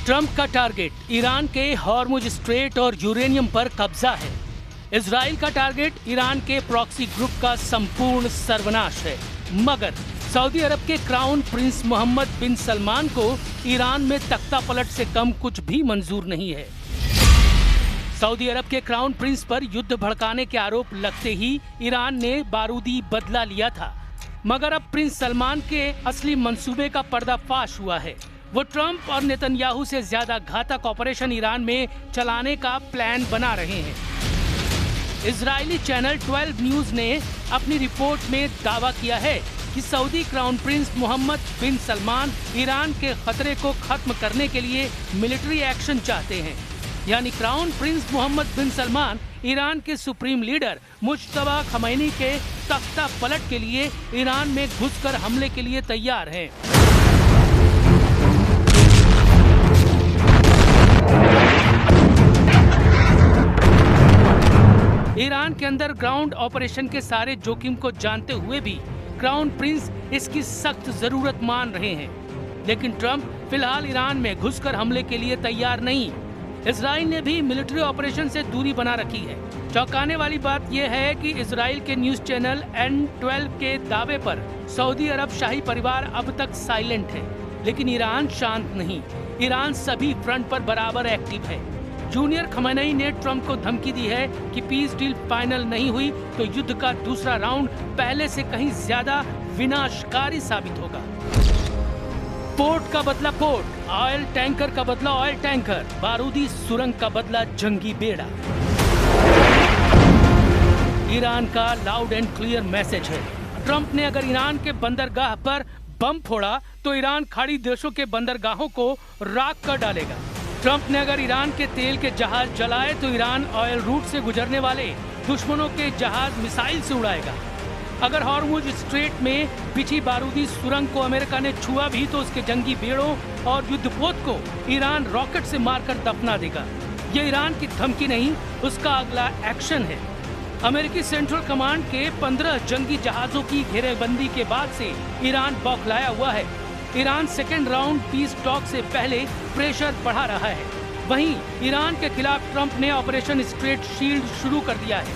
Trump का target Iran के Hormuz strait और यूरेनियम पर कब्जा है। इजराइल का टारगेट ईरान के प्रॉक्सी ग्रुप का संपूर्ण सर्वनाश है। मगर सऊदी अरब के क्राउन प्रिंस मोहम्मद बिन सलमान को ईरान में तख्ता पलट से कम कुछ भी मंजूर नहीं है। सऊदी अरब के क्राउन प्रिंस पर युद्ध भड़काने के आरोप लगते ही ईरान ने बारूदी बदला लिया था। मगर अब प्रिंस सलमान के असली मंसूबे का पर्दाफाश हुआ है। वो ट्रंप और नेतन्याहू से ज्यादा घातक ऑपरेशन ईरान में चलाने का प्लान बना रहे हैं। इजरायली चैनल 12 न्यूज ने अपनी रिपोर्ट में दावा किया है कि सऊदी क्राउन प्रिंस मोहम्मद बिन सलमान ईरान के खतरे को खत्म करने के लिए मिलिट्री एक्शन चाहते हैं। यानी क्राउन प्रिंस मोहम्मद बिन सलमान ईरान के सुप्रीम लीडर मुज्तबा खमैनी के तख्ता पलट के लिए ईरान में घुसकर हमले के लिए तैयार हैं। ईरान के अंदर ग्राउंड ऑपरेशन के सारे जोखिम को जानते हुए भी क्राउन प्रिंस इसकी सख्त जरूरत मान रहे हैं। लेकिन ट्रंप फिलहाल ईरान में घुसकर हमले के लिए तैयार नहीं। इजराइल ने भी मिलिट्री ऑपरेशन से दूरी बना रखी है। चौंकाने वाली बात यह है कि इजराइल के न्यूज चैनल N12 के दावे पर सऊदी अरब शाही परिवार अब तक साइलेंट है, लेकिन ईरान शांत नहीं। ईरान सभी फ्रंट पर बराबर एक्टिव है। जूनियर खमेनी ने ट्रंप को धमकी दी है कि पीस डील फाइनल नहीं हुई तो युद्ध का दूसरा राउंड पहले से कहीं ज्यादा विनाशकारी साबित होगा। पोर्ट का बदला पोर्ट, ऑयल टैंकर का बदला ऑयल टैंकर, बारूदी सुरंग का बदला जंगी बेड़ा। ईरान का लाउड एंड क्लियर मैसेज है। ट्रंप ने अगर ईरान के बंदरगाह पर बम फोड़ा तो ईरान खाड़ी देशों के बंदरगाहों को राख कर डालेगा। ट्रंप ने अगर ईरान के तेल के जहाज जलाए तो ईरान ऑयल रूट से गुजरने वाले दुश्मनों के जहाज मिसाइल से उड़ाएगा। अगर हॉर्मुज स्ट्रेट में बिछी बारूदी सुरंग को अमेरिका ने छुआ भी तो उसके जंगी बेड़ों और युद्धपोत को ईरान रॉकेट से मारकर दफना देगा। ये ईरान की धमकी नहीं, उसका अगला एक्शन है। अमेरिकी सेंट्रल कमांड के 15 जंगी जहाजों की घेरेबंदी के बाद से ईरान बौखलाया हुआ है। Iran second round piece talk से पहले प्रेशर बढ़ा रहा है। वहीं ईरान के खिलाफ ट्रंप ने ऑपरेशन स्ट्रेट शील्ड शुरू कर दिया है।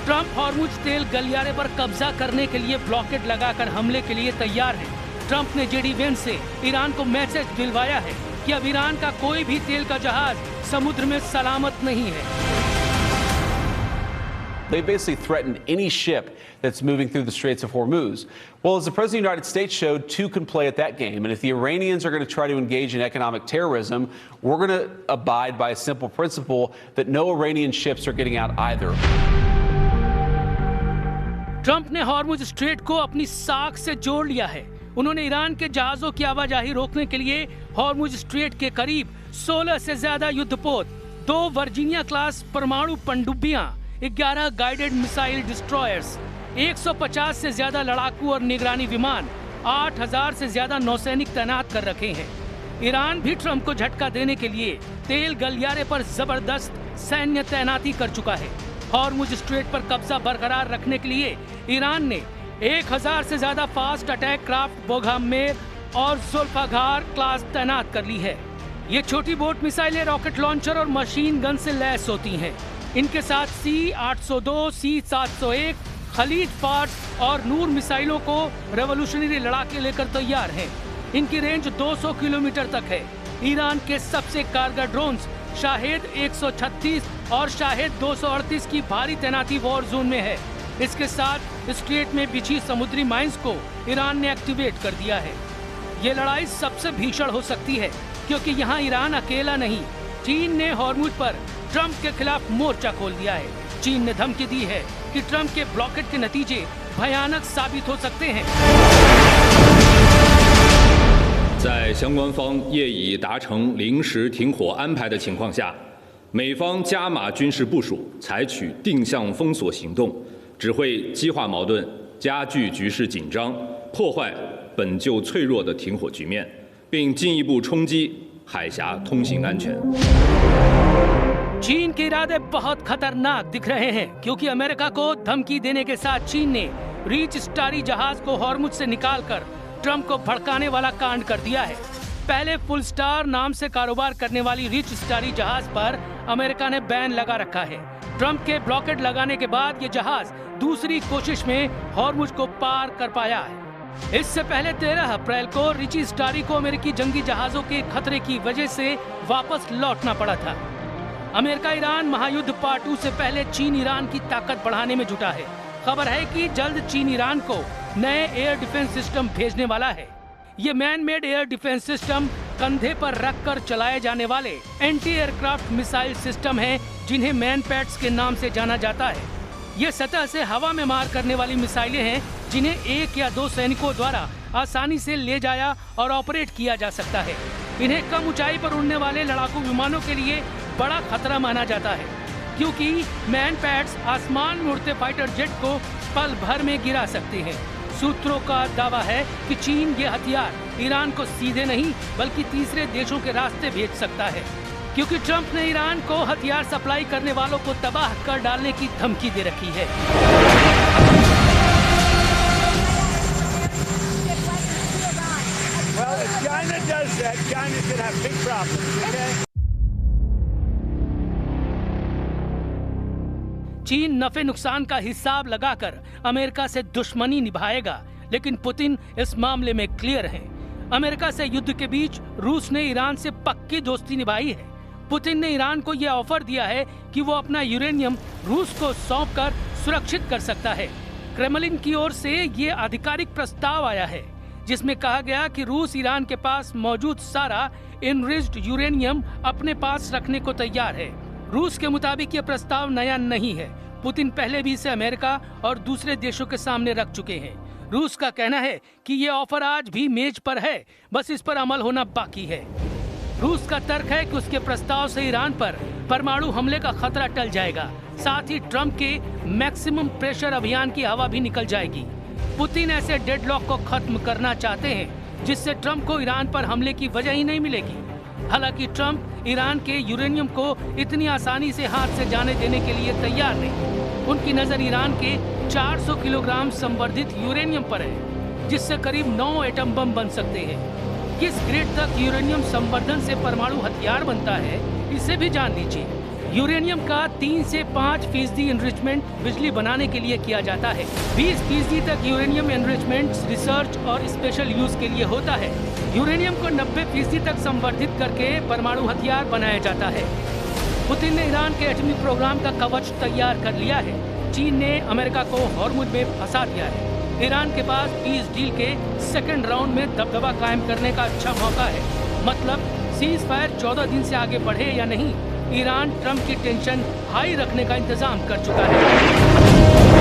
ट्रंप हॉर्मुज तेल गलियारे पर कब्जा करने के लिए ब्लॉकेड लगाकर हमले के लिए तैयार है। ट्रंप ने जेडी वेंस से ईरान को मैसेज दिलवाया है कि अब ईरान का कोई भी तेल का जहाज समुद्र में सलामत नहीं है। They basically threatened any ship that's moving through the Straits of Hormuz. Well, as the President of the United States showed, two can play at that game. And if the Iranians are going to try to engage in economic terrorism, we're going to abide by a simple principle that no Iranian ships are getting out either. Trump ने Hormuz strait को अपनी साख से जोड़ लिया है। उन्होंने Iran के जहाजों की आवाजाही रोकने के लिए हॉर्मुज स्ट्रेट के करीब 16 से ज्यादा युद्धपोत, 2 वर्जीनिया क्लास परमाणु पनडुब्बियां, 11 गाइडेड मिसाइल डिस्ट्रॉयर्स, 150 से ज्यादा लड़ाकू और निगरानी विमान, 8000 से ज्यादा नौसैनिक तैनात कर रखे हैं। ईरान भी ट्रंप को झटका देने के लिए तेल गलियारे पर जबरदस्त सैन्य तैनाती कर चुका है। हॉर्मुज स्ट्रेट पर कब्जा बरकरार रखने के लिए ईरान ने 1000 से ज्यादा फास्ट अटैक क्राफ्ट बोगहमेर और जुल्फाकार क्लास तैनात कर ली है। ये छोटी बोट मिसाइलें रॉकेट लॉन्चर और मशीन गन से लैस होती हैं। इनके साथ C-802, C-701, खलीज फार्स और नूर मिसाइलों को रेवोल्यूशनरी लड़ाके लेकर तैयार हैं। इनकी रेंज 200 किलोमीटर तक है। ईरान के सबसे कारगर ड्रोन्स शाहेद 136 और शाहेद 238 की भारी तैनाती वॉर जोन में है। इसके साथ स्ट्रेट में बिछी समुद्री माइंस को ईरान ने एक्टिवेट कर दिया है। ये लड़ाई सबसे भीषण हो सकती है क्योंकि यहाँ ईरान अकेला नहीं। चीन ने हॉर्मुज पर ट्रंप के खिलाफ मोर्चा खोल दिया है। चीन ने धमकी दी है कि ट्रंप के ब्लॉकेट के नतीजे भयानक साबित हो सकते हैं। 在相关方业已达成临时停火安排的情况下，美方加码军事部署，采取定向封锁行动，只会激化矛盾，加剧局势紧张，破坏本就脆弱的停火局面，并进一步冲击海峡通行安全。 चीन के इरादे बहुत खतरनाक दिख रहे हैं क्योंकि अमेरिका को धमकी देने के साथ चीन ने रीच स्टारी जहाज को हॉर्मुज से निकालकर ट्रंप को भड़काने वाला कांड कर दिया है। पहले फुल स्टार नाम से कारोबार करने वाली रिच स्टारी जहाज पर अमेरिका ने बैन लगा रखा है। ट्रंप के ब्लॉकेड लगाने के बाद ये जहाज दूसरी कोशिश में हॉर्मुज को पार कर पाया है। इससे पहले 13 अप्रैल को रिची स्टारी को अमेरिकी जंगी जहाजों के खतरे की वजह से वापस लौटना पड़ा था। अमेरिका ईरान महायुद्ध पार्ट 2 से पहले चीन ईरान की ताकत बढ़ाने में जुटा है। खबर है कि जल्द चीन ईरान को नए एयर डिफेंस सिस्टम भेजने वाला है। ये man made air defence system कंधे पर रखकर चलाए जाने वाले एंटी एयरक्राफ्ट मिसाइल सिस्टम हैं, जिन्हें मैन पैड्स के नाम से जाना जाता है। ये सतह से हवा में मार करने वाली मिसाइलें हैं, जिन्हें 1 या 2 सैनिकों द्वारा आसानी से ले जाया और ऑपरेट किया जा सकता है। इन्हें कम ऊंचाई पर उड़ने वाले लड़ाकू विमानों के लिए बड़ा खतरा माना जाता है, क्योंकि मैन पैड्स आसमान में उड़ते फाइटर जेट को पल भर में गिरा सकते हैं। सूत्रों का दावा है कि चीन ये हथियार ईरान को सीधे नहीं बल्कि तीसरे देशों के रास्ते भेज सकता है, क्योंकि ट्रंप ने ईरान को हथियार सप्लाई करने वालों को तबाह कर डालने की धमकी दे रखी है। Well, if China does that, China's going to have big problems, okay? चीन नफे नुकसान का हिसाब लगाकर अमेरिका से दुश्मनी निभाएगा, लेकिन पुतिन इस मामले में क्लियर हैं। अमेरिका से युद्ध के बीच रूस ने ईरान से पक्की दोस्ती निभाई है। पुतिन ने ईरान को यह ऑफर दिया है कि वो अपना यूरेनियम रूस को सौंपकर सुरक्षित कर सकता है। क्रेमलिन की ओर से ये आधिकारिक प्रस्ताव आया है, जिसमें कहा गया कि रूस ईरान के पास मौजूद सारा एनरिच्ड यूरेनियम अपने पास रखने को तैयार है। रूस के मुताबिक ये प्रस्ताव नया नहीं है। पुतिन पहले भी इसे अमेरिका और दूसरे देशों के सामने रख चुके हैं। रूस का कहना है कि ये ऑफर आज भी मेज पर है, बस इस पर अमल होना बाकी है। रूस का तर्क है कि उसके प्रस्ताव से ईरान पर परमाणु हमले का खतरा टल जाएगा, साथ ही ट्रंप के मैक्सिमम प्रेशर अभियान की हवा भी निकल जाएगी। पुतिन ऐसे डेडलॉक को खत्म करना चाहते हैं, जिससे ट्रंप को ईरान पर हमले की वजह ही नहीं मिलेगी। हालांकि ट्रंप ईरान के यूरेनियम को इतनी आसानी से हाथ से जाने देने के लिए तैयार नहीं। उनकी नजर ईरान के 400 किलोग्राम संवर्धित यूरेनियम पर है, जिससे करीब 9 एटम बम बन सकते हैं। किस ग्रेड तक यूरेनियम संवर्धन से परमाणु हथियार बनता है, इसे भी जान लीजिए। यूरेनियम का 3 से 5% एनरिचमेंट बिजली बनाने के लिए किया जाता है। 20% तक यूरेनियम एनरिचमेंट रिसर्च और स्पेशल यूज के लिए होता है। यूरेनियम को 90% तक संवर्धित करके परमाणु हथियार बनाया जाता है। पुतिन ने ईरान के एटमी प्रोग्राम का कवच तैयार कर लिया है। चीन ने अमेरिका को हॉर्मुज में फंसा दिया है। ईरान के पास पीस डील के सेकेंड राउंड में दबदबा कायम करने का अच्छा मौका है। मतलब सीज फायर 14 दिन से आगे बढ़े या नहीं, ईरान ट्रंप की टेंशन हाई रखने का इंतजाम कर चुका है।